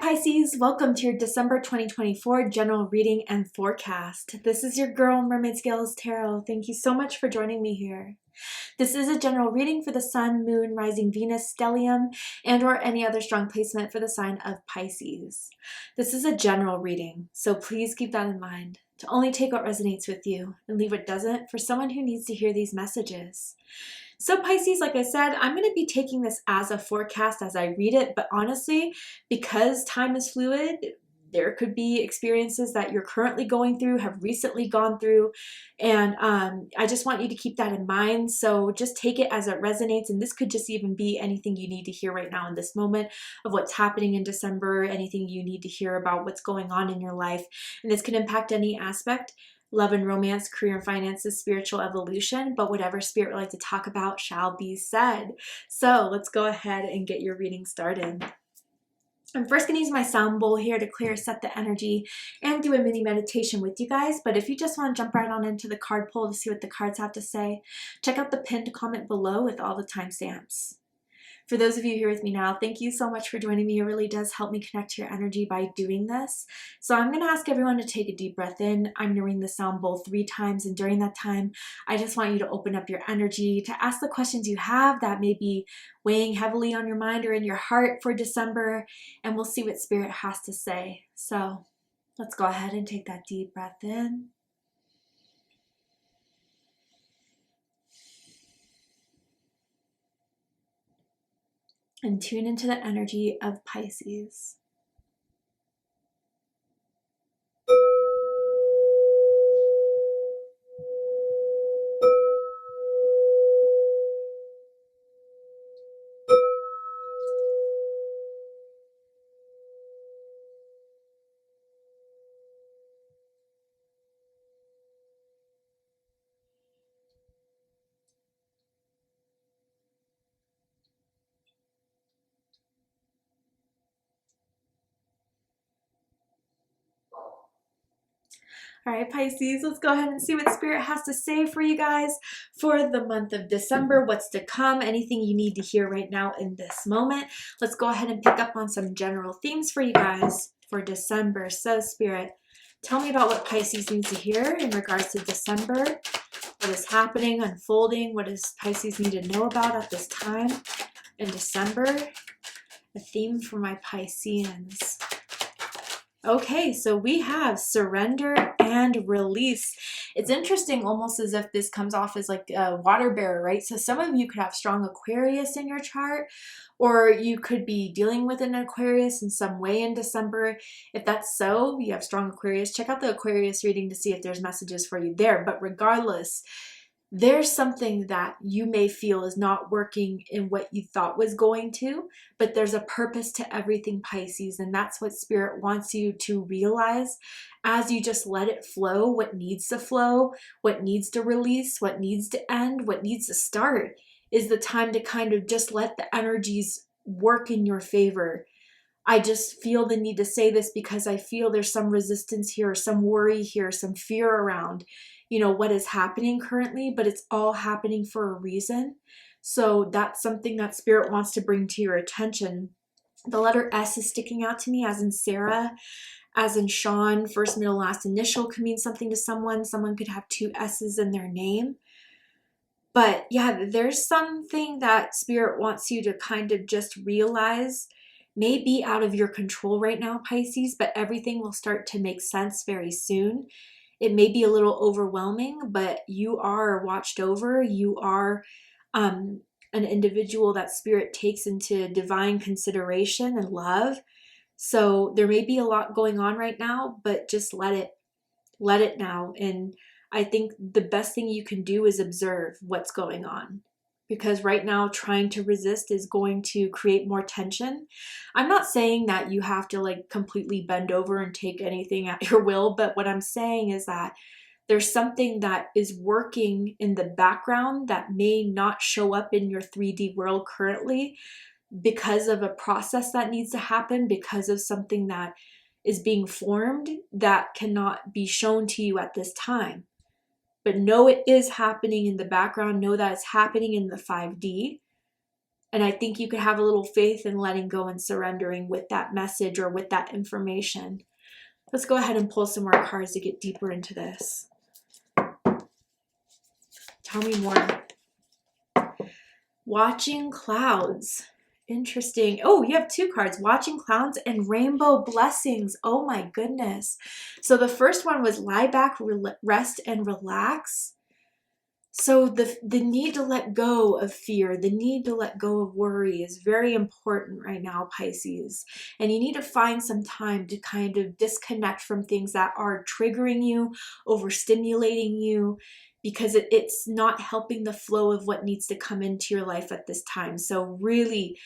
Pisces, welcome to your December 2024 general reading and forecast. This is your girl, Mermaid Scales Tarot. Thank you so much for joining me here. This is a general reading for the Sun, Moon, Rising Venus, Stellium, and or any other strong placement for the sign of Pisces. This is a general reading, so please keep that in mind. To only take what resonates with you and leave what doesn't for someone who needs to hear these messages. So Pisces, like I said, I'm going to be taking this as a forecast as I read it, but honestly, because time is fluid, there could be experiences that you're currently going through, have recently gone through, and I just want you to keep that in mind. So just take it as it resonates, and this could just even be anything you need to hear right now in this moment of what's happening in December, anything you need to hear about what's going on in your life, and this can impact any aspect. Love and romance, career and finances, spiritual evolution, but whatever spirit would like to talk about shall be said. So let's go ahead and get your reading started. I'm first going to use my sound bowl here to clear, set the energy, and do a mini meditation with you guys. But if you just want to jump right on into the card pull to see what the cards have to say, check out the pinned comment below with all the timestamps. For those of you here with me now, thank you so much for joining me. It really does help me connect to your energy by doing this. So I'm going to ask everyone to take a deep breath in. I'm going to ring the sound bowl 3 times, and during that time, I just want you to open up your energy to ask the questions you have that may be weighing heavily on your mind or in your heart for December, and we'll see what Spirit has to say. So let's go ahead and take that deep breath in. And tune into the energy of Pisces. All right, Pisces, let's go ahead and see what Spirit has to say for you guys for the month of December, what's to come, anything you need to hear right now in this moment. Let's go ahead and pick up on some general themes for you guys for December. So Spirit, tell me about what Pisces needs to hear in regards to December. What is happening, unfolding? What does Pisces need to know about at this time in December? A theme for my Pisceans. Okay, so we have surrender and release. It's interesting, almost as if this comes off as like a water bearer, right? So some of you could have strong Aquarius in your chart, or you could be dealing with an Aquarius in some way in December. If that's so, you have strong Aquarius, check out the Aquarius reading to see if there's messages for you there. But regardless, there's something that you may feel is not working in what you thought was going to, but there's a purpose to everything, Pisces, and that's what Spirit wants you to realize as you just let it flow, what needs to flow, what needs to release, what needs to end, what needs to start is the time to kind of just let the energies work in your favor. I just feel the need to say this because I feel there's some resistance here, some worry here, some fear around, you know, what is happening currently, but it's all happening for a reason. So that's something that Spirit wants to bring to your attention. The letter S is sticking out to me, as in Sarah, as in Sean. First, middle, last initial could mean something to someone. Someone could have 2 S's in their name. But yeah, there's something that Spirit wants you to kind of just realize may be out of your control right now, Pisces, but everything will start to make sense very soon. It may be a little overwhelming, but you are watched over. You are an individual that Spirit takes into divine consideration and love. So there may be a lot going on right now, but just let it now. And I think the best thing you can do is observe what's going on. Because right now trying to resist is going to create more tension. I'm not saying that you have to like completely bend over and take anything at your will, but what I'm saying is that there's something that is working in the background that may not show up in your 3D world currently because of a process that needs to happen, because of something that is being formed that cannot be shown to you at this time. But know it is happening in the background. Know that it's happening in the 5D. And I think you could have a little faith in letting go and surrendering with that message or with that information. Let's go ahead and pull some more cards to get deeper into this. Tell me more. Watching clouds. Interesting. Oh, you have two cards, watching clouds and rainbow blessings. Oh my goodness. So the first one was lie back, rest, and relax. So the need to let go of fear, the need to let go of worry is very important right now, Pisces. And you need to find some time to kind of disconnect from things that are triggering you, overstimulating you, because it's not helping the flow of what needs to come into your life at this time. So really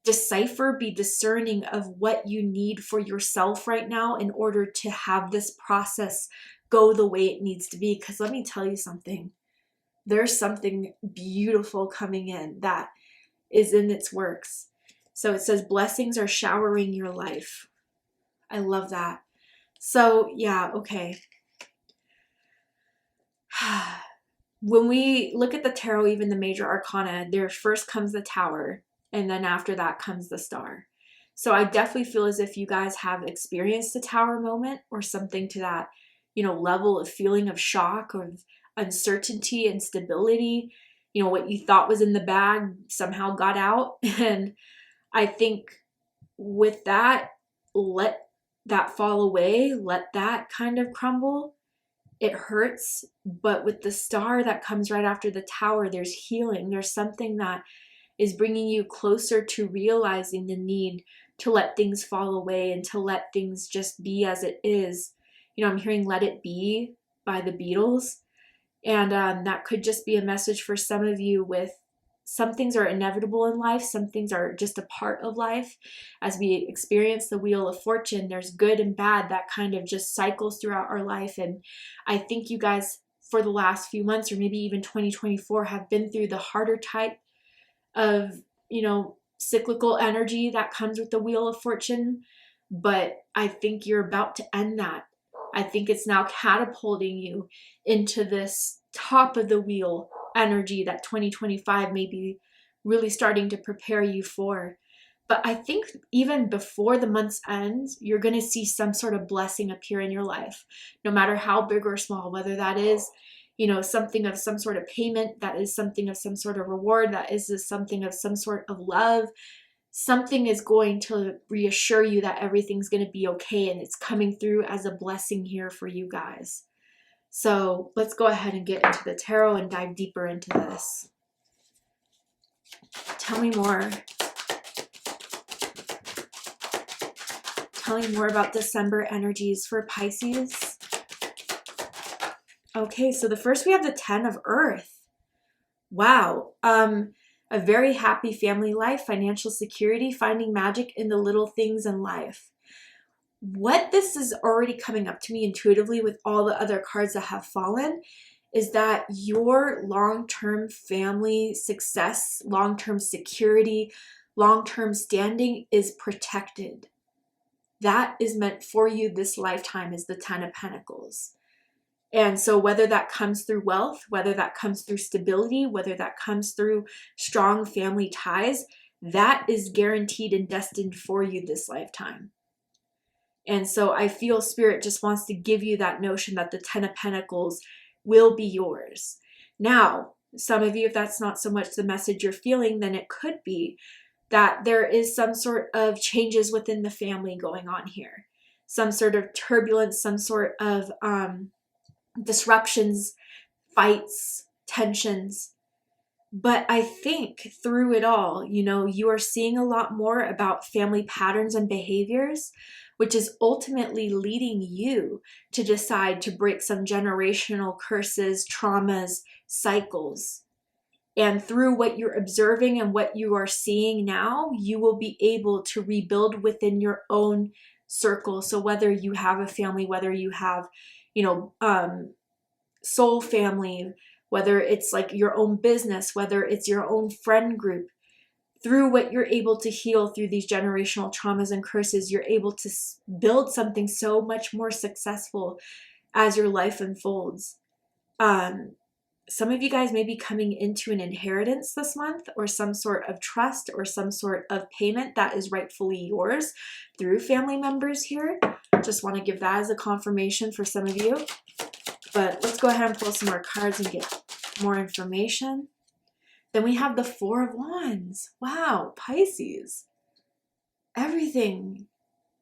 decipher, be discerning of what you need for yourself right now in order to have this process go the way it needs to be. Because let me tell you something. There's something beautiful coming in that is in its works. So it says blessings are showering your life. I love that. So yeah, okay. When we look at the tarot, even the major arcana, there first comes the Tower, and then after that comes the Star. So I definitely feel as if you guys have experienced a Tower moment or something to that, level of feeling of shock or uncertainty and stability. What you thought was in the bag somehow got out. And I think with that, let that fall away, let that kind of crumble. It hurts, but with the Star that comes right after the Tower, there's healing. There's something that is bringing you closer to realizing the need to let things fall away and to let things just be as it is. I'm hearing Let It Be by the Beatles. And that could just be a message for some of you with some things are inevitable in life. Some things are just a part of life. As we experience the Wheel of Fortune, there's good and bad that kind of just cycles throughout our life. And I think you guys, for the last few months or maybe even 2024, have been through the harder type of, cyclical energy that comes with the Wheel of Fortune. But I think you're about to end that. I think it's now catapulting you into this top of the wheel energy that 2025 may be really starting to prepare you for. But I think even before the month's end, you're going to see some sort of blessing appear in your life, no matter how big or small, whether that is, something of some sort of payment, that is something of some sort of reward, that is something of some sort of love. Something is going to reassure you that everything's going to be okay, and it's coming through as a blessing here for you guys. So let's go ahead and get into the tarot and dive deeper into this. Tell me more. Tell me more about December energies for Pisces. Okay, so the first we have the 10 of Earth. Wow. A very happy family life, financial security, finding magic in the little things in life. What this is already coming up to me intuitively with all the other cards that have fallen is that your long-term family success, long-term security, long-term standing is protected. That is meant for you this lifetime, is the 10 of Pentacles. And so whether that comes through wealth, whether that comes through stability, whether that comes through strong family ties, that is guaranteed and destined for you this lifetime. And so I feel Spirit just wants to give you that notion that the 10 of Pentacles will be yours. Now, some of you, if that's not so much the message you're feeling, then it could be that there is some sort of changes within the family going on here. Some sort of turbulence, some sort of disruptions, fights, tensions. But I think through it all, you are seeing a lot more about family patterns and behaviors, which is ultimately leading you to decide to break some generational curses, traumas, cycles. And through what you're observing and what you are seeing now, you will be able to rebuild within your own circle. So whether you have a family, whether you have soul family, whether it's like your own business, whether it's your own friend group, through what you're able to heal through these generational traumas and curses, you're able to build something so much more successful as your life unfolds. some of you guys may be coming into an inheritance this month, or some sort of trust or some sort of payment that is rightfully yours through family members here. Just want to give that as a confirmation for some of you. But let's go ahead and pull some more cards and get more information. Then we have the Four of Wands. Wow, Pisces. Everything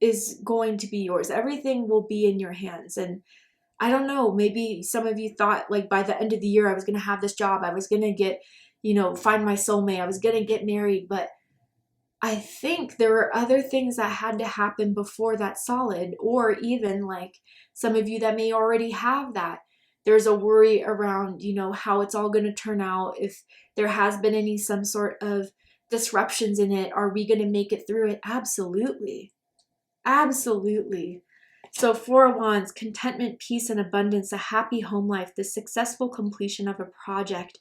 is going to be yours. Everything will be in your hands. And I don't know, maybe some of you thought like by the end of the year I was going to have this job. I was going to get, find my soulmate. I was going to get married. But I think there were other things that had to happen before that's solid, or even like some of you that may already have that. There's a worry around, how it's all going to turn out, if there has been some sort of disruptions in it. Are we going to make it through it? Absolutely. Absolutely. So Four of Wands, contentment, peace, and abundance, a happy home life, the successful completion of a project.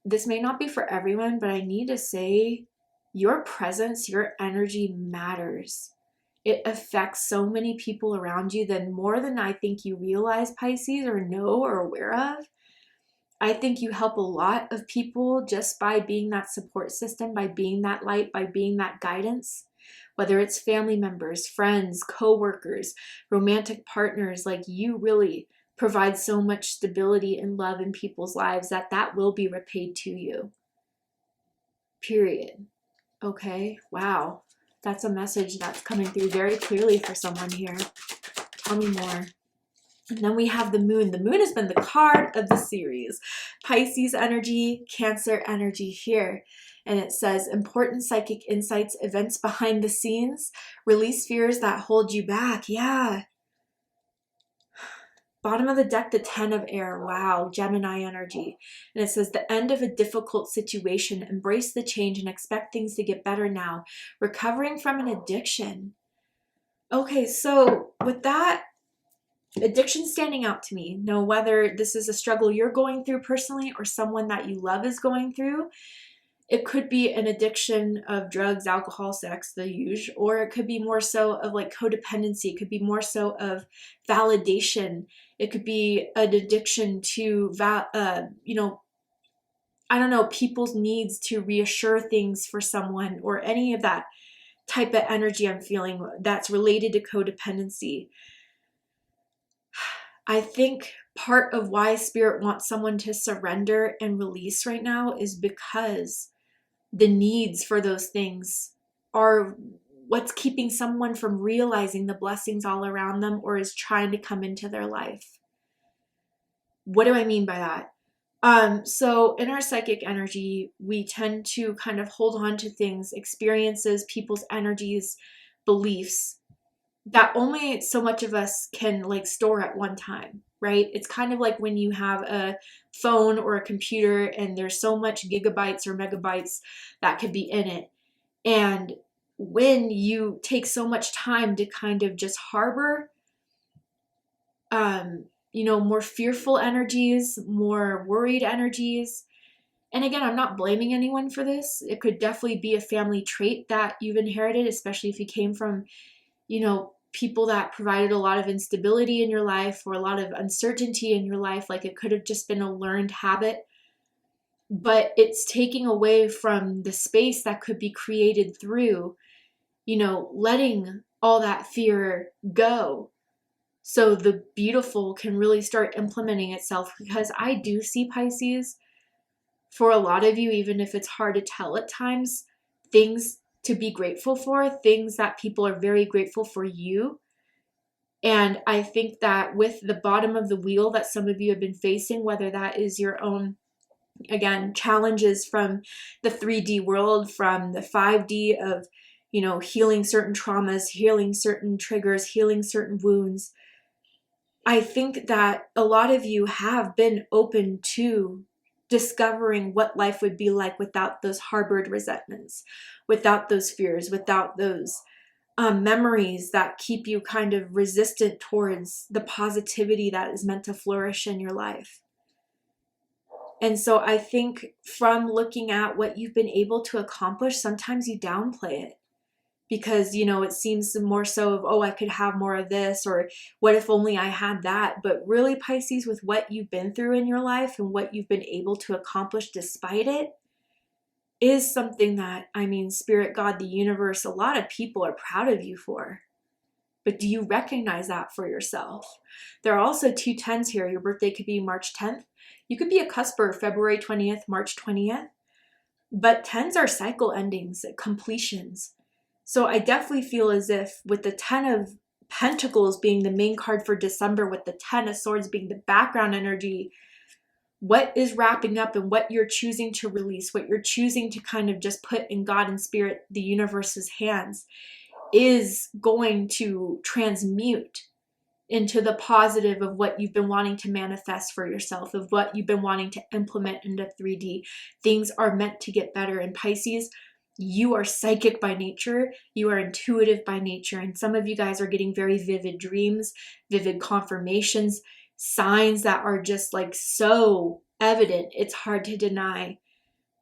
This may not be for everyone, but I need to say your presence, your energy matters. It affects so many people around you, more than I think you realize, Pisces, or know or aware of. I think you help a lot of people just by being that support system, by being that light, by being that guidance. Whether it's family members, friends, co-workers, romantic partners, like you really provide so much stability and love in people's lives that will be repaid to you. Period. Okay, wow. That's a message that's coming through very clearly for someone here. Tell me more. And then we have the Moon. The Moon has been the card of the series. Pisces energy, Cancer energy here. And it says, important psychic insights, events behind the scenes, release fears that hold you back. Yeah. Bottom of the deck, the Ten of Air. Wow, Gemini energy. And it says, the end of a difficult situation. Embrace the change and expect things to get better now. Recovering from an addiction. Okay, so with that, addiction standing out to me. Know whether this is a struggle you're going through personally or someone that you love is going through. It could be an addiction of drugs, alcohol, sex, the usual, or it could be more so of like codependency. It could be more so of validation. It could be an addiction to, I don't know, people's needs to reassure things for someone, or any of that type of energy I'm feeling that's related to codependency. I think part of why Spirit wants someone to surrender and release right now is because the needs for those things are what's keeping someone from realizing the blessings all around them, or is trying to come into their life. What do I mean by that? So in our psychic energy, we tend to kind of hold on to things, experiences, people's energies, beliefs that only so much of us can like store at one time, right? It's kind of like when you have a phone or a computer and there's so much gigabytes or megabytes that could be in it. And when you take so much time to kind of just harbor, more fearful energies, more worried energies. And again, I'm not blaming anyone for this. It could definitely be a family trait that you've inherited, especially if you came from, people that provided a lot of instability in your life or a lot of uncertainty in your life. Like it could have just been a learned habit, but it's taking away from the space that could be created through, letting all that fear go. So the beautiful can really start implementing itself, because I do see, Pisces, for a lot of you, even if it's hard to tell at times, things to be grateful for, things that people are very grateful for you. And I think that with the bottom of the wheel that some of you have been facing, whether that is your own, again, challenges from the 3D world, from the 5D of, healing certain traumas, healing certain triggers, healing certain wounds, I think that a lot of you have been open to discovering what life would be like without those harbored resentments, without those fears, without those memories that keep you kind of resistant towards the positivity that is meant to flourish in your life. And so I think from looking at what you've been able to accomplish, sometimes you downplay it because, you know, it seems more so of, oh, I could have more of this, or what if only I had that. But really, Pisces, with what you've been through in your life and what you've been able to accomplish despite it, is something that, I mean, Spirit, God, the universe, a lot of people are proud of you for. But do you recognize that for yourself? There are also 2 10s here. Your birthday could be March 10th. You could be a cusper, February 20th, March 20th. But 10s are cycle endings, completions. So I definitely feel as if with the 10 of Pentacles being the main card for December, with the 10 of Swords being the background energy, what is wrapping up and what you're choosing to release, what you're choosing to kind of just put in God and Spirit, the universe's hands, is going to transmute into the positive of what you've been wanting to manifest for yourself, of what you've been wanting to implement into 3D. Things are meant to get better. And Pisces, you are psychic by nature, you are intuitive by nature, and some of you guys are getting very vivid dreams, vivid confirmations, signs that are just like so evident, it's hard to deny.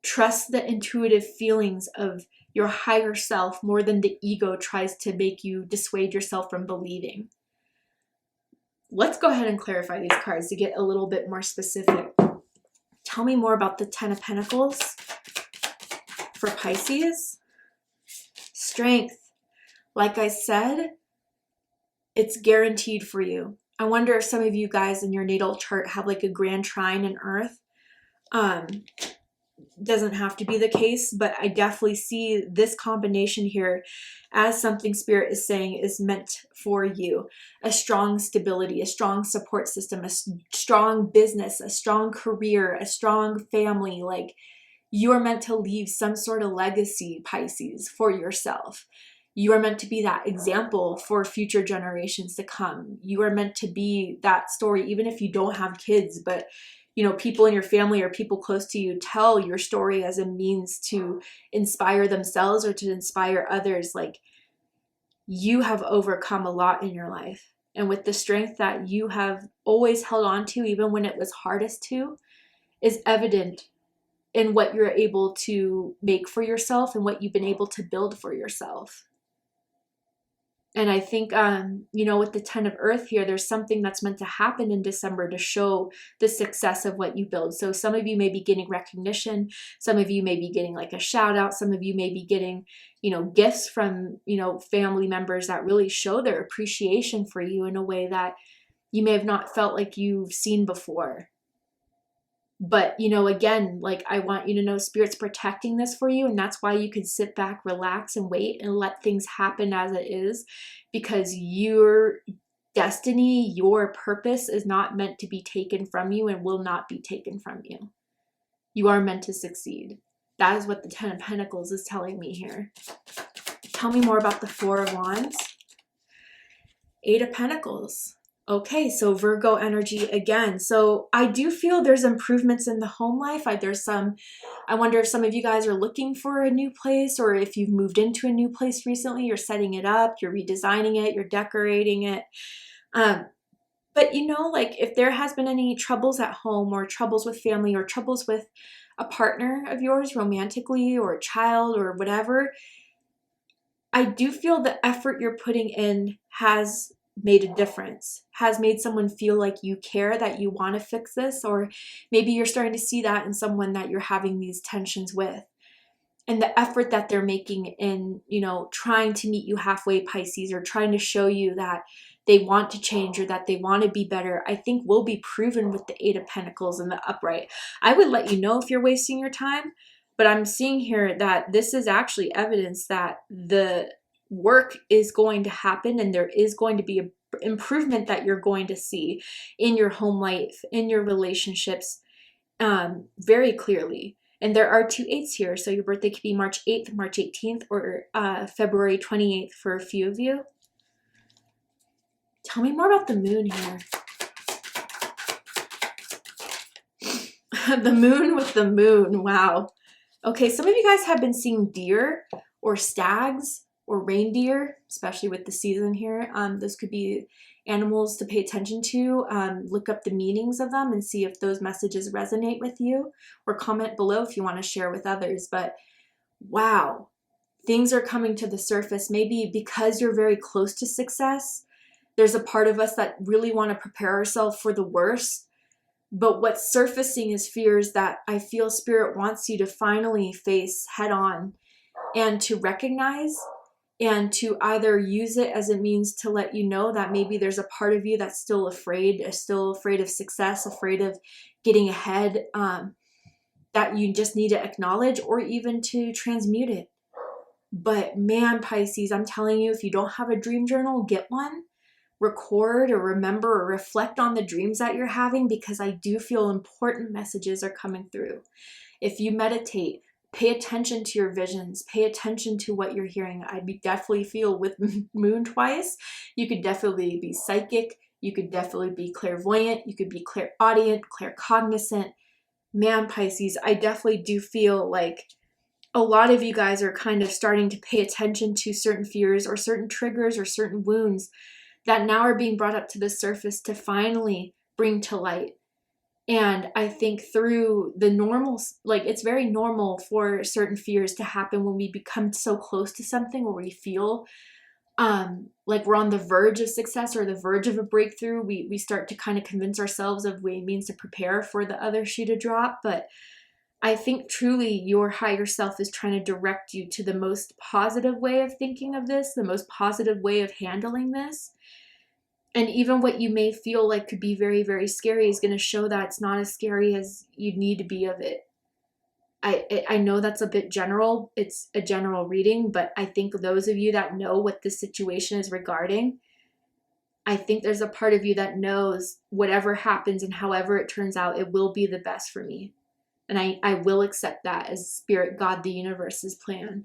Trust the intuitive feelings of your higher self more than the ego tries to make you dissuade yourself from believing. Let's go ahead and clarify these cards to get a little bit more specific. Tell me more about the 10 of Pentacles for Pisces. Strength. Like I said, it's guaranteed for you. I wonder if some of you guys in your natal chart have like a grand trine in Earth. Doesn't have to be the case, but I definitely see this combination here as something Spirit is saying is meant for you. A strong stability, a strong support system, a strong business, a strong career, a strong family. Like, you are meant to leave some sort of legacy, Pisces, for yourself. You are meant to be that example for future generations to come. You are meant to be that story, even if you don't have kids, but you know, people in your family or people close to you tell your story as a means to inspire themselves or to inspire others. Like, you have overcome a lot in your life. And with the strength that you have always held on to, even when it was hardest to, is evident in what you're able to make for yourself and what you've been able to build for yourself. And I think, you know, with the 10 of Earth here, there's something that's meant to happen in December to show the success of what you build. So some of you may be getting recognition. Some of you may be getting like a shout out. Some of you may be getting, you know, gifts from, you know, family members that really show their appreciation for you in a way that you may have not felt like you've seen before. But, you know, again, like, I want you to know Spirit's protecting this for you. And that's why you can sit back, relax, and wait and let things happen as it is. Because your destiny, your purpose is not meant to be taken from you and will not be taken from you. You are meant to succeed. That is what the 10 of Pentacles is telling me here. Tell me more about the 4 of Wands. 8 of Pentacles. Okay, so Virgo energy again. So I do feel there's improvements in the home life. I wonder if some of you guys are looking for a new place, or if you've moved into a new place recently, you're setting it up, you're redesigning it, you're decorating it. But you know, like, if there has been any troubles at home, or troubles with family, or troubles with a partner of yours romantically, or a child, or whatever, I do feel the effort you're putting in has made a difference, has made someone feel like you care, that you want to fix this, or maybe you're starting to see that in someone that you're having these tensions with. And the effort that they're making in, you know, trying to meet you halfway, Pisces, or trying to show you that they want to change or that they want to be better, I think will be proven with the 8 of Pentacles and the upright. I would let you know if you're wasting your time, but I'm seeing here that this is actually evidence that the work is going to happen, and there is going to be an improvement that you're going to see in your home life, in your relationships, very clearly. And there are 2 8s here, so your birthday could be March 8th, March 18th, or February 28th for a few of you. Tell me more about the moon here. The moon with the moon, wow. Okay, some of you guys have been seeing deer or stags or reindeer, especially with the season here. Those could be animals to pay attention to. Look up the meanings of them and see if those messages resonate with you, or comment below if you want to share with others. But wow, things are coming to the surface. Maybe because you're very close to success, there's a part of us that really want to prepare ourselves for the worst. But what's surfacing is fears that I feel Spirit wants you to finally face head on and to recognize, and to either use it as it means to let you know that maybe there's a part of you that's still afraid of success, afraid of getting ahead, that you just need to acknowledge, or even to transmute it. But man, Pisces, I'm telling you, if you don't have a dream journal, get one. Record or remember or reflect on the dreams that you're having, because I do feel important messages are coming through. If you meditate, pay attention to your visions, pay attention to what you're hearing. I definitely feel with moon twice, you could definitely be psychic, you could definitely be clairvoyant, you could be clairaudient, claircognizant. Man, Pisces, I definitely do feel like a lot of you guys are kind of starting to pay attention to certain fears or certain triggers or certain wounds that now are being brought up to the surface to finally bring to light. And I think through the normal, like it's very normal for certain fears to happen when we become so close to something, where we feel like we're on the verge of success or the verge of a breakthrough. We start to kind of convince ourselves of what it means to prepare for the other shoe to drop. But I think truly your higher self is trying to direct you to the most positive way of thinking of this, the most positive way of handling this. And even what you may feel like could be very, very scary is going to show that it's not as scary as you need to be of it. I know that's a bit general. It's a general reading, but I think those of you that know what this situation is regarding, I think there's a part of you that knows whatever happens and however it turns out, it will be the best for me. And I will accept that as Spirit, God, the universe's plan.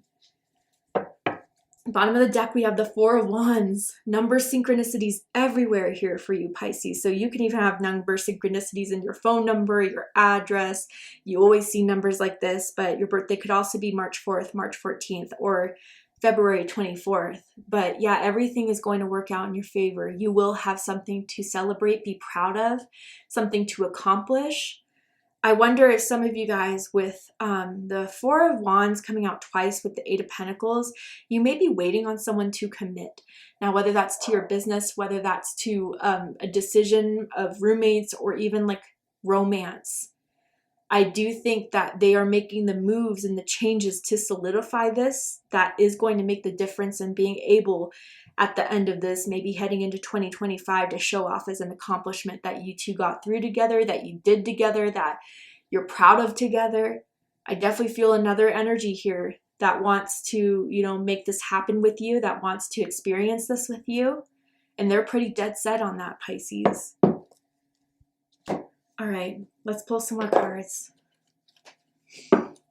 Bottom of the deck, we have the Four of Wands. Number synchronicities everywhere here for you, Pisces. So you can even have number synchronicities in your phone number, your address. You always see numbers like this, but your birthday could also be March 4th, March 14th, or February 24th. But yeah, everything is going to work out in your favor. You will have something to celebrate, be proud of, something to accomplish. I wonder if some of you guys with the Four of Wands coming out twice with the Eight of Pentacles, you may be waiting on someone to commit. Now, whether that's to your business, whether that's to a decision of roommates, or even like romance, I do think that they are making the moves and the changes to solidify this. That is going to make the difference in being able at the end of this, maybe heading into 2025, to show off as an accomplishment that you two got through together, that you did together, that you're proud of together. I definitely feel another energy here that wants to, make this happen with you, that wants to experience this with you. And they're pretty dead set on that, Pisces. All right, let's pull some more cards.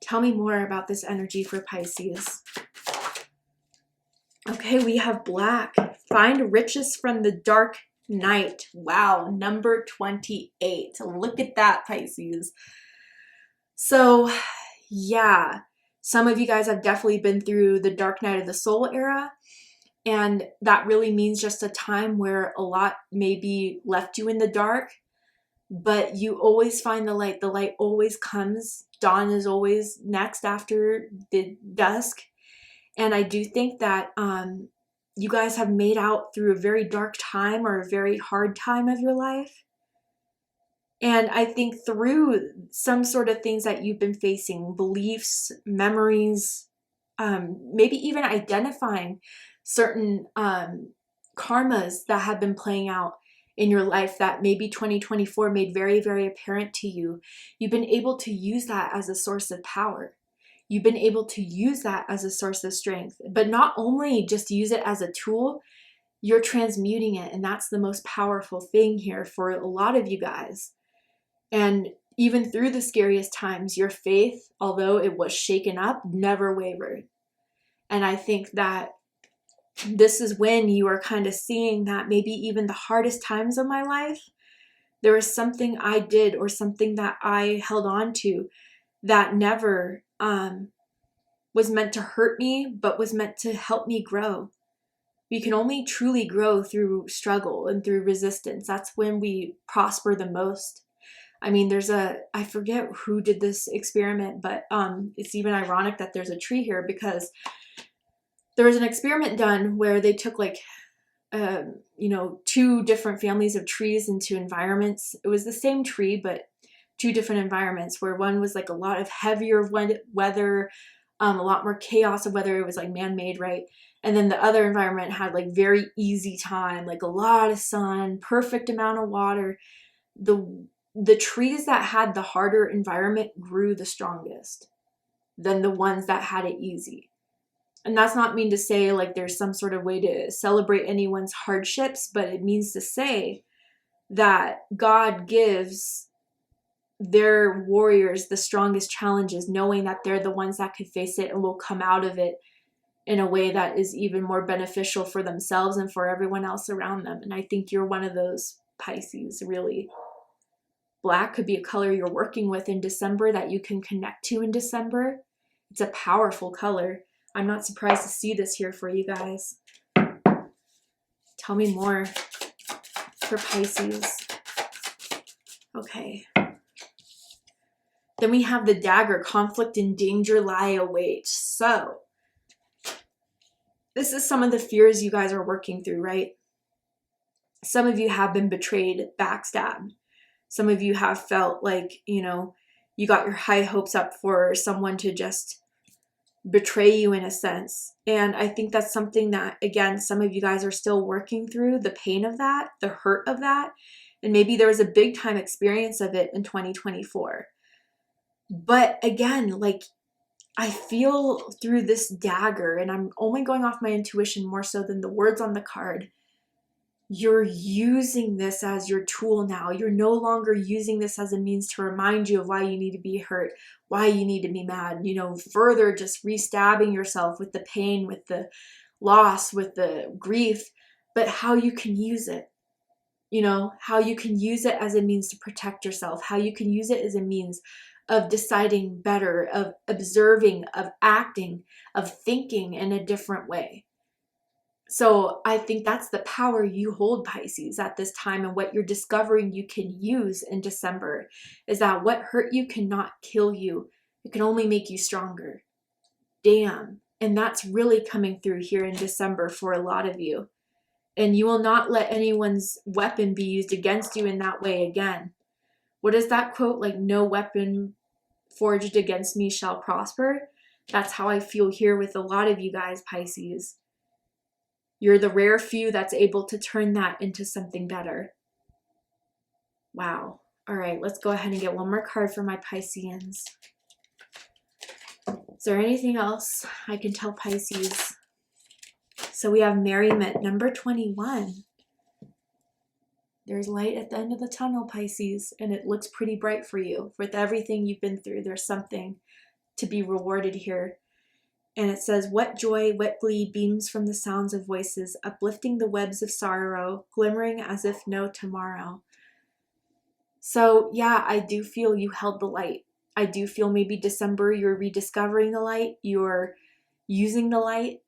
Tell me more about this energy for Pisces. Okay, we have Black. Find riches from the dark night. Wow, number 28. Look at that, Pisces. So, yeah, some of you guys have definitely been through the dark night of the soul era. And that really means just a time where a lot maybe left you in the dark, but you always find the light. The light always comes. Dawn is always next after the dusk. And I do think that you guys have made out through a very dark time or a very hard time of your life. And I think through some sort of things that you've been facing, beliefs, memories, maybe even identifying certain karmas that have been playing out in your life that maybe 2024 made very, very apparent to you. You've been able to use that as a source of power. You've been able to use that as a source of strength, but not only just use it as a tool, you're transmuting it. And that's the most powerful thing here for a lot of you guys. And even through the scariest times, your faith, although it was shaken up, never wavered. And I think that this is when you are kind of seeing that maybe even the hardest times of my life, there was something I did or something that I held on to that never was meant to hurt me, but was meant to help me grow. We can only truly grow through struggle and through resistance. That's when we prosper the most. I mean, I forget who did this experiment, but it's even ironic that there's a tree here, because There was an experiment done where they took like, you know, 2 different families of trees into environments. It was the same tree, but 2 different environments, where one was like a lot of heavier weather, a lot more chaos of weather. It was like man-made, right? And then the other environment had like very easy time, like a lot of sun, perfect amount of water. The trees that had the harder environment grew the strongest than the ones that had it easy. And that's not mean to say like there's some sort of way to celebrate anyone's hardships, but it means to say that God gives their warriors the strongest challenges, knowing that they're the ones that could face it and will come out of it in a way that is even more beneficial for themselves and for everyone else around them. And I think you're one of those Pisces, really. Black could be a color you're working with in December that you can connect to in December. It's a powerful color. I'm not surprised to see this here for you guys. Tell me more for Pisces. Okay. Then we have the dagger, conflict and danger lie await. So this is some of the fears you guys are working through, right? Some of you have been betrayed, backstabbed. Some of you have felt like, you know, you got your high hopes up for someone to just betray you in a sense. And I think that's something that, again, some of you guys are still working through, the pain of that, the hurt of that. And maybe there was a big time experience of it in 2024. But again, like, I feel through this dagger, and I'm only going off my intuition more so than the words on the card, you're using this as your tool now. You're no longer using this as a means to remind you of why you need to be hurt, why you need to be mad, you know, further just re-stabbing yourself with the pain, with the loss, with the grief, but how you can use it. You know, how you can use it as a means to protect yourself, how you can use it as a means of deciding better, of observing, of acting, of thinking in a different way. So I think that's the power you hold, Pisces, at this time, and what you're discovering you can use in December is that what hurt you cannot kill you. It can only make you stronger. Damn. And that's really coming through here in December for a lot of you. And you will not let anyone's weapon be used against you in that way again. What is that quote? Like, no weapon forged against me shall prosper. That's how I feel here with a lot of you guys, Pisces. You're the rare few that's able to turn that into something better. Wow. All right, let's go ahead and get one more card for my Pisceans. Is there anything else I can tell Pisces? So we have merriment, number 21. There's light at the end of the tunnel, Pisces, and it looks pretty bright for you. With everything you've been through, there's something to be rewarded here. And it says, what joy, what glee beams from the sounds of voices, uplifting the webs of sorrow, glimmering as if no tomorrow. So yeah, I do feel you held the light. I do feel maybe December, you're rediscovering the light, you're using the light,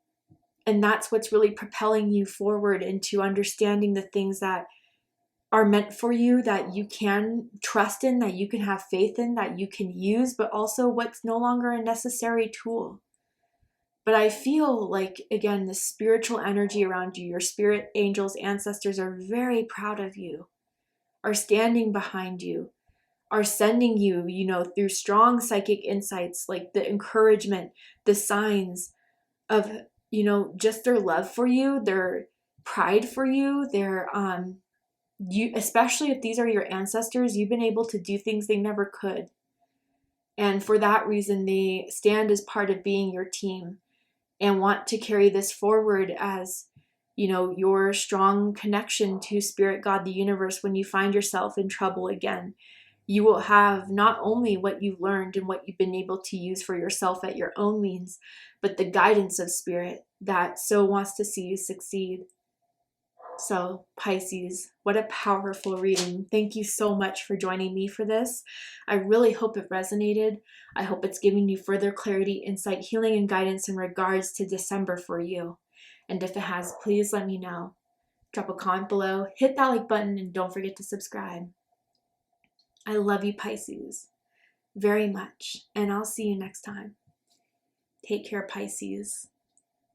and that's what's really propelling you forward into understanding the things that are meant for you, that you can trust in, that you can have faith in, that you can use, but also what's no longer a necessary tool. But I feel like, again, the spiritual energy around you, your spirit, angels, ancestors are very proud of you, are standing behind you, are sending you, you know, through strong psychic insights, like the encouragement, the signs of, you know, just their love for you, their pride for you, their, you, especially if these are your ancestors, you've been able to do things they never could. And for that reason, they stand as part of being your team and want to carry this forward as, you know, your strong connection to Spirit, God, the universe. When you find yourself in trouble again, you will have not only what you've learned and what you've been able to use for yourself at your own means, but the guidance of Spirit that so wants to see you succeed. So Pisces, what a powerful reading. Thank you so much for joining me for this. I really hope it resonated. I hope it's giving you further clarity, insight, healing, and guidance in regards to December for you. And if it has, please let me know. Drop a comment below, hit that like button, and don't forget to subscribe. I love you, Pisces, very much. And I'll see you next time. Take care, Pisces.